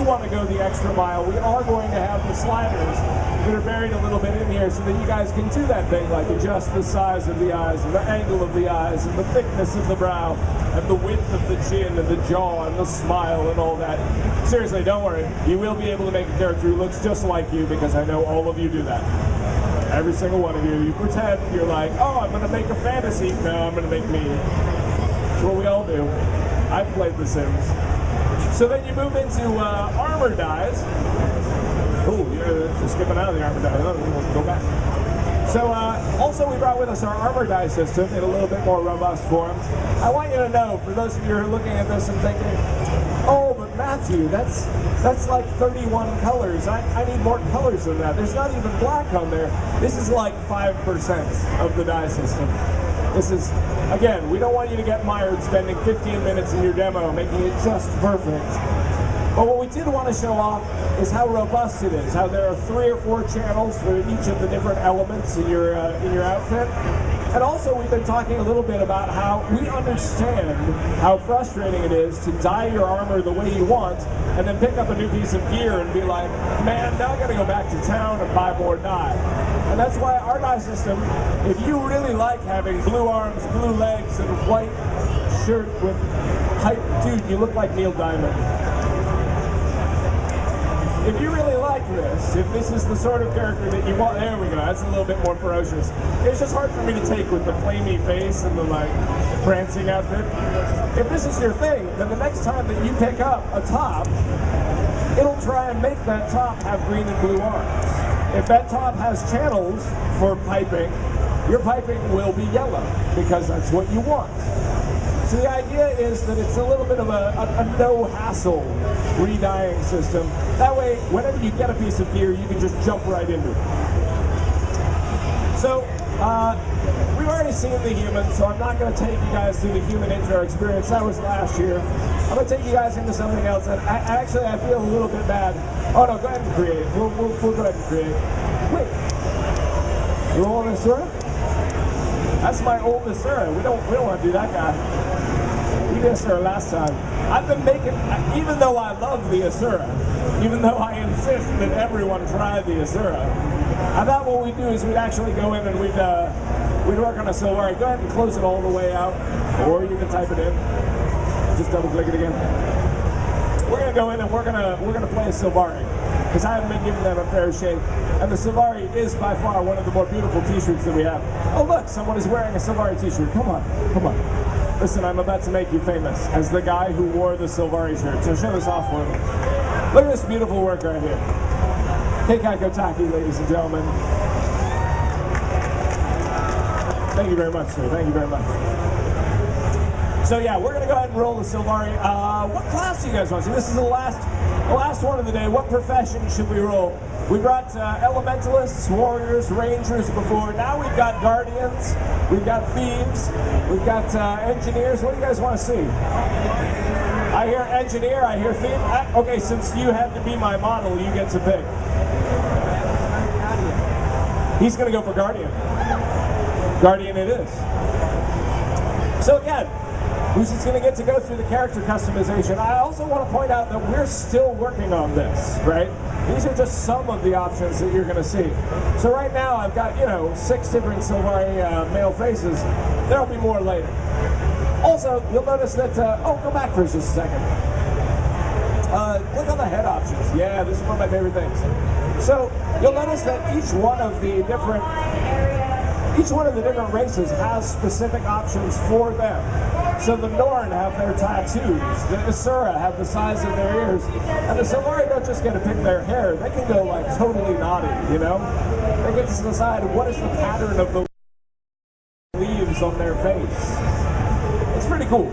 want to go the extra mile, we are going to have the sliders that are buried a little bit in here so that you guys can do that thing, like adjust the size of the eyes and the angle of the eyes and the thickness of the brow and the width of the chin and the jaw and the smile and all that. Seriously, don't worry. You will be able to make a character who looks just like you, because I know all of you do that. Every single one of you. You pretend you're like, oh, I'm going to make a fantasy. No, I'm going to make me. That's what we all do. I've played The Sims. So then you move into armor dyes. Oh, you're skipping out of the armor dye. We'll go back. So also we brought with us our armor dye system in a little bit more robust form. I want you to know, for those of you who are looking at this and thinking, oh, but Matthew, that's like 31 colors. I need more colors than that. There's not even black on there. This is like 5% of the dye system. This is, again, we don't want you to get mired spending 15 minutes in your demo making it just perfect. But what we did want to show off is how robust it is, how there are 3 or 4 channels for each of the different elements in your outfit. And also we've been talking a little bit about how we understand how frustrating it is to dye your armor the way you want and then pick up a new piece of gear and be like, man, now I gotta go back to town and buy more dye. And that's why our dye system, if you really like having blue arms, blue legs, and white shirt with hype, dude, you look like Neil Diamond. If you really like this, if this is the sort of character that you want, there we go, that's a little bit more ferocious. It's just hard for me to take with the flamey face and the like prancing outfit. If this is your thing, then the next time that you pick up a top, it'll try and make that top have green and blue arms. If that top has channels for piping, your piping will be yellow because that's what you want. So the idea is that it's a little bit of a no-hassle re-dyeing system. That way, whenever you get a piece of gear, you can just jump right into it. So, we've already seen the human, so I'm not going to take you guys through the human intro experience. That was last year. I'm going to take you guys into something else. And I feel a little bit bad. Oh no, go ahead and create. We'll go ahead and create. Wait. You rolling Asura? That's my old Asura. We don't want to do that guy. We did Asura last time. I've been making, even though I love the Asura, even though I insist that everyone try the Asura, I thought what we'd do is we'd actually go in and we'd work on a Sylvari. Go ahead and close it all the way out, or you can type it in. Just double click it again. We're gonna go in and we're gonna play a Sylvari, because I haven't been giving them a fair shake. And the Sylvari is by far one of the more beautiful t-shirts that we have. Oh look, someone is wearing a Sylvari t-shirt. Come on, come on. Listen, I'm about to make you famous as the guy who wore the Sylvari shirt. So show this off for me. Look at this beautiful work right here. Keikai Kotaki, ladies and gentlemen. Thank you very much, sir. Thank you very much. So yeah, we're gonna go ahead and roll the Sylvari. What class do you guys want to see? This is the last one of the day. What profession should we roll? We brought elementalists, warriors, rangers before. Now we've got guardians, we've got thieves, we've got engineers. What do you guys want to see? I hear engineer, I hear thief. Okay, since you had to be my model, you get to pick. He's gonna go for guardian. Guardian it is. So again, who's just going to get to go through the character customization. I also want to point out that we're still working on this, right? These are just some of the options that you're going to see. So right now I've got, 6 different Sylvari male faces. There'll be more later. Also, you'll notice that, go back for just a second. Click on the head options. Yeah, this is one of my favorite things. So you'll notice that each one of the different races has specific options for them. So the Norn have their tattoos, the Asura have the size of their ears, and the Sylvari don't just get to pick their hair, they can go like totally naughty, They get to decide what is the pattern of the leaves on their face. It's pretty cool.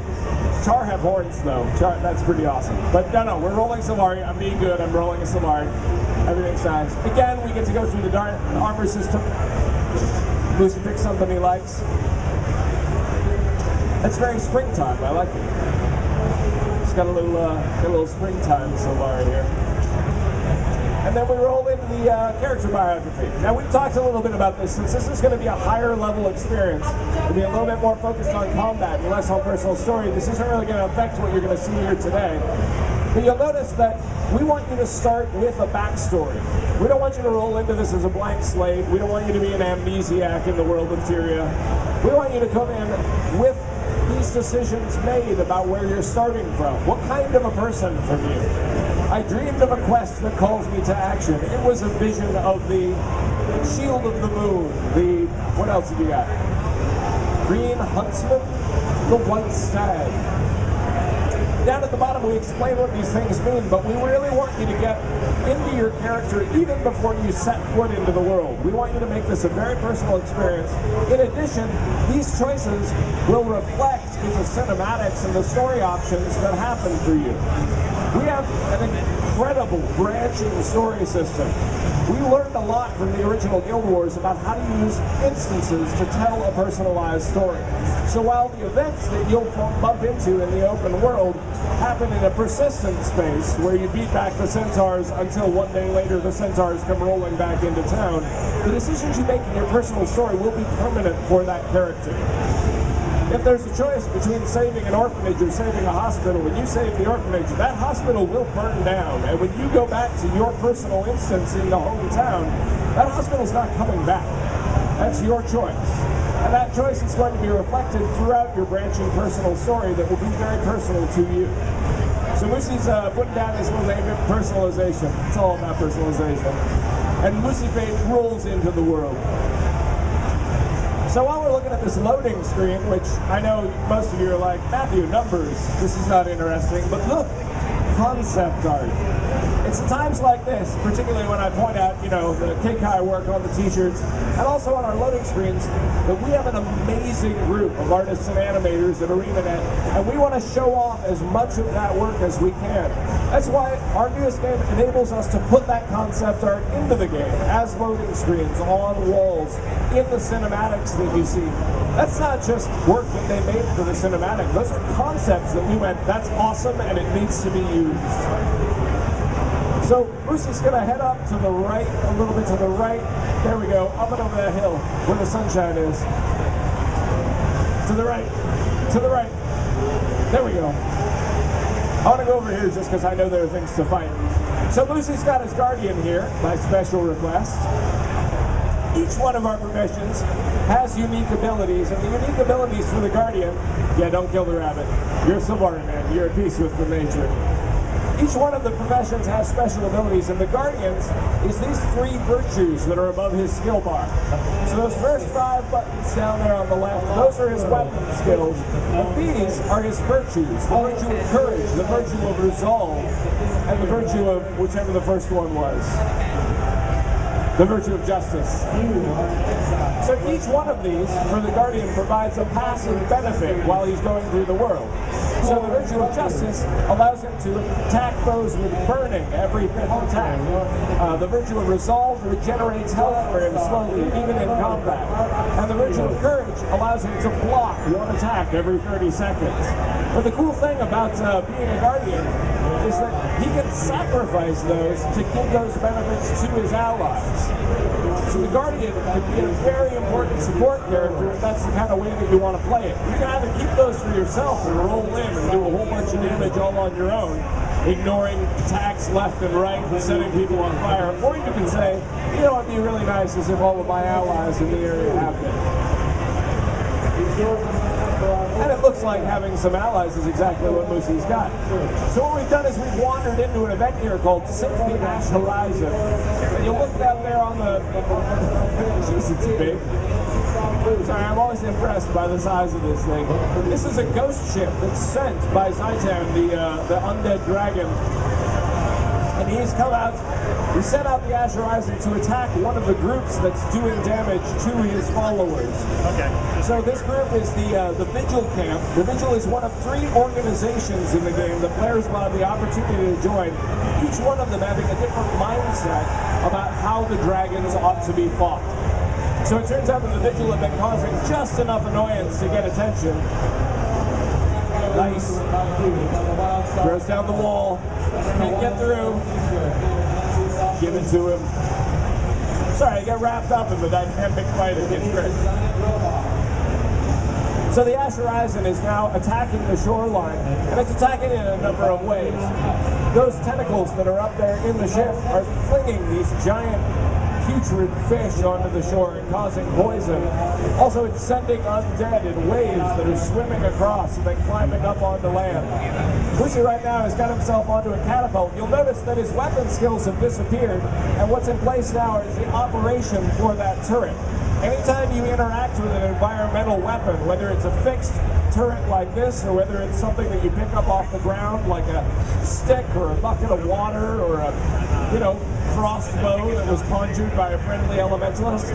Char have horns though, that's pretty awesome. But no, we're rolling Sylvari, I'm being good, I'm rolling a Sylvari. Everything's nice. Again, we get to go through the armor system. Lucy picks something he likes. It's very springtime. I like it. It's got a little springtime Sylvari here. And then we roll into the character biography. Now we've talked a little bit about this. Since this is going to be a higher level experience, it'll be a little bit more focused on combat and less on personal story. This isn't really going to affect what you're going to see here today. But you'll notice that we want you to start with a backstory. We don't want you to roll into this as a blank slate. We don't want you to be an amnesiac in the world of Tyria. We want you to come in with these decisions made about where you're starting from. What kind of a person from you? I dreamed of a quest that calls me to action. It was a vision of the shield of the moon. What else have you got? Green huntsman, the white stag. Down at the bottom we explain what these things mean, but we really want you to get into your character even before you set foot into the world. We want you to make this a very personal experience. In addition, these choices will reflect in the cinematics and the story options that happen for you. We have an incredible branching story system. We learned a lot from the original Guild Wars about how to use instances to tell a personalized story. So while the events that you'll bump into in the open world happen in a persistent space where you beat back the centaurs until one day later the centaurs come rolling back into town, the decisions you make in your personal story will be permanent for that character. If there's a choice between saving an orphanage or saving a hospital, when you save the orphanage, that hospital will burn down. And when you go back to your personal instance in the hometown, that hospital's not coming back. That's your choice. And that choice is going to be reflected throughout your branching personal story that will be very personal to you. So Moosey's putting down his little name of personalization. It's all about personalization. And Moosey Fate rolls into the world. So while we're looking at this loading screen, which I know most of you are like, Matthew, numbers, this is not interesting, but look, concept art. It's at times like this, particularly when I point out, the Keikai work on the t-shirts, and also on our loading screens, that we have an amazing group of artists and animators at ArenaNet, and we want to show off as much of that work as we can. That's why our newest game enables us to put that concept art into the game, as loading screens, on walls, in the cinematics that you see. That's not just work that they made for the cinematic, those are concepts that we went, that's awesome and it needs to be used. So Moosey's going to head up to the right, a little bit to the right. There we go, up and over that hill where the sunshine is. To the right, to the right. There we go. I want to go over here just because I know there are things to fight. So Moosey's got his guardian here by special request. Each one of our professions has unique abilities, and the unique abilities for the guardian, yeah, don't kill the rabbit. You're a Sylvari man, you're at peace with the nature. Each one of the professions has special abilities, and the Guardian's is these 3 virtues that are above his skill bar. So those first 5 buttons down there on the left, those are his weapon skills, and these are his virtues. The virtue of courage, the virtue of resolve, and the virtue of whichever the first one was. The virtue of justice. So each one of these, for the Guardian, provides a passive benefit while he's going through the world. So the virtue of justice allows him to attack foes with burning every 5th attack. The virtue of resolve regenerates health for him slowly, even in combat. And the virtue of courage allows him to block 1 attack every 30 seconds. But the cool thing about being a Guardian is that he can sacrifice those to give those benefits to his allies. So the Guardian could be a very important support character if that's the kind of way that you want to play it. You can either keep those for yourself and roll in and do a whole bunch of damage all on your own, ignoring attacks left and right and setting people on fire, or you can say, it'd be really nice as if all of my allies in the area have been. And it looks like having some allies is exactly what Moosey's got. So what we've done is we've wandered into an event here called Sync the Ash Horizon. And you'll look down there on the... Jeez, it's big. Sorry, I'm always impressed by the size of this thing. This is a ghost ship that's sent by Zaitan, the undead dragon. And he's come out, he sent out the Ash Horizon to attack one of the groups that's doing damage to his followers. Okay. So this group is the Vigil Camp. The Vigil is one of 3 organizations in the game that players will have the opportunity to join, each one of them having a different mindset about how the dragons ought to be fought. So it turns out that the Vigil have been causing just enough annoyance to get attention. Nice. Throws down the wall. Can't get through. Give it to him. Sorry, I got wrapped up in the dynamic fight against Greg. So the Ash Horizon is now attacking the shoreline, and it's attacking it in a number of ways. those tentacles that are up there in the ship are flinging these giant putrid fish onto the shore and causing poison. Also, it's sending undead in waves that are swimming across and then climbing up onto land. Lucy right now has got himself onto a catapult. You'll notice that his weapon skills have disappeared, and what's in place now is the operation for that turret. Anytime you interact with an environmental weapon, whether it's a fixed turret like this, or whether it's something that you pick up off the ground, like a stick or a bucket of water or a, crossbow that was conjured by a friendly elementalist,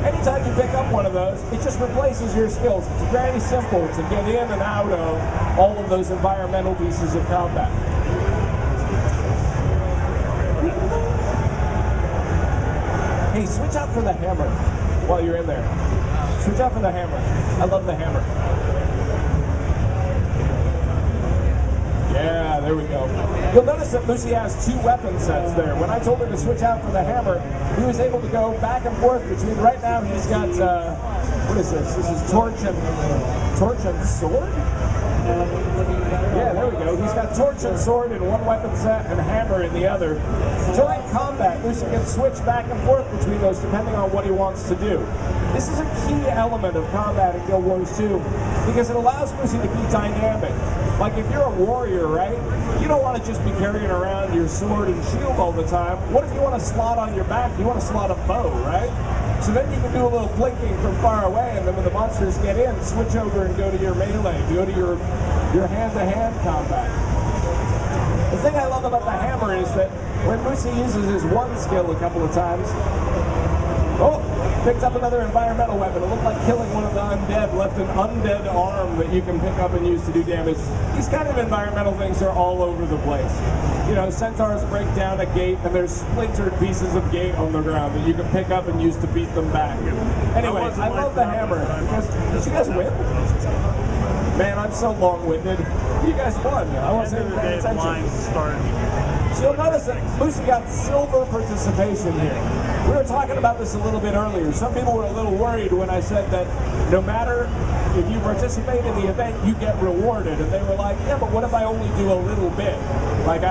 anytime you pick up one of those, it just replaces your skills. It's very simple to get in and out of all of those environmental pieces of combat. Hey, switch out for the hammer while you're in there. Switch out for the hammer. I love the hammer. Yeah, there we go. You'll notice that Lucy has two weapon sets there. When I told her to switch out for the hammer, he was able to go back and forth between. Right now, he's got what is this? This is torch and sword. Yeah, there we go. He's got torch and sword in one weapon set and hammer in the other. During combat, Lucy can switch back and forth between those depending on what he wants to do. This is a key element of combat in Guild Wars 2 because it allows Lucy to be dynamic. Like if you're a warrior, right? You don't want to just be carrying around your sword and shield all the time. What if you want to slot on your back? You want to slot a bow, right? So then you can do a little blinking from far away, and then when the monsters get in, switch over and go to your melee, go to your hand-to-hand combat. The thing I love about the hammer is that when Lucy uses his one skill a couple of times, picked up another environmental weapon. It looked like killing one of the undead, left an undead arm that you can pick up and use to do damage. These kind of environmental things are all over the place. Centaurs break down a gate and there's splintered pieces of gate on the ground that you can pick up and use to beat them back. Anyway, I love the hammer because, did you guys win? Man, I'm so long-winded. You guys won. I wasn't even paying attention. So you'll notice that Lucy got silver participation here. We were talking about this a little bit earlier. Some people were a little worried when I said that no matter if you participate in the event, you get rewarded. And they were like, yeah, but what if I only do a little bit? Like,